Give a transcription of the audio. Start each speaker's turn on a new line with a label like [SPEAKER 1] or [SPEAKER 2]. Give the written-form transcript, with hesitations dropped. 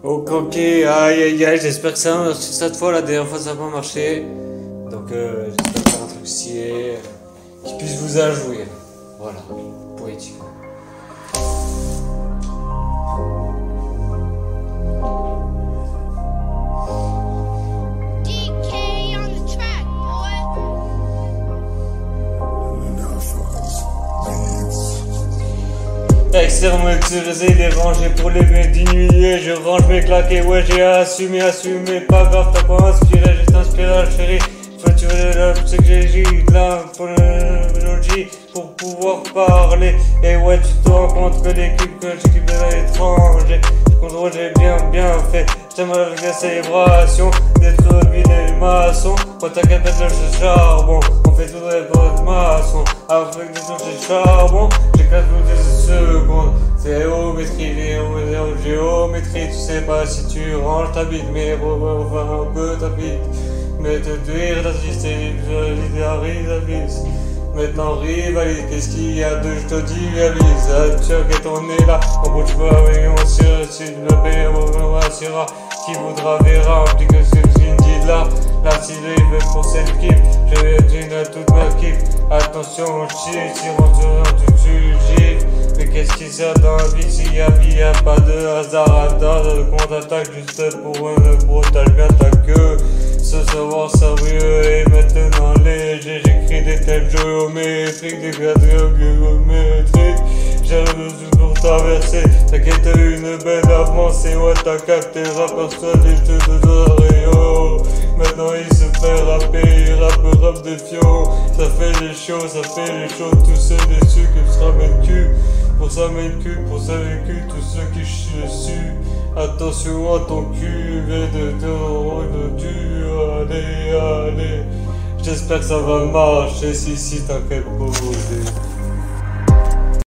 [SPEAKER 1] Ok, ok, aïe aïe aïe, j'espère que ça marche cette fois, la dernière fois ça n'a pas marché. Donc j'espère faire un truc stylé, qui puisse vous injouir. Voilà, poétiquement. Extrêmement extériorisé, il est rangé pour les diminuer. Je range mes claquets, ouais j'ai assumé, pas grave, t'as pas inspiré, j'ai t'inspiré chérie. Faut tu veux c'est que j'ai de la phonologie pour pouvoir parler. Et ouais tu te rends compte que l'équipe que j'équipe à l'étranger, je contrôle, j'ai bien fait. J'aimerais la célébration d'être des maçons. Quand t'inquiète pas le charbon, on fait tout le maçon. Avec des touches de charbon, j'ai 4 secondes. C'est géométrie, tu sais pas si tu ranges ta bite, mais enfin que ta bite. Mais te dire d'assister, rivalise. Maintenant rivalise, qu'est-ce qu'il y a de je te dis réalise. Tu que ton est là, on bouge pas et on s'y si le paix, on assurera. Qui voudra verra, on dit que c'est une dit là. Là si il veut pour cette équipe, je vais dire à toute ma équipe. Attention, si tu gifles. Mais qu'est-ce qui sert dans la vie s'il y a pas de hasard, de contre-attaque juste pour protège bien ta queue. Se savoir sérieux et maintenant léger, j'écris des thèmes géométriques, des cadres géométriques. J'ai besoin pour traverser, t'inquiète une belle avancée, ouais t'as capté, persuadé, je te donnerai oh. Maintenant il se fait rapper, rap défiant, ça fait les chauds, tous ceux déçus qui se ramènent cul. Pour ça cul, tous ceux qui suent. Attention à ton cul, de dur, allez. J'espère que ça va marcher, si t'inquiète pas.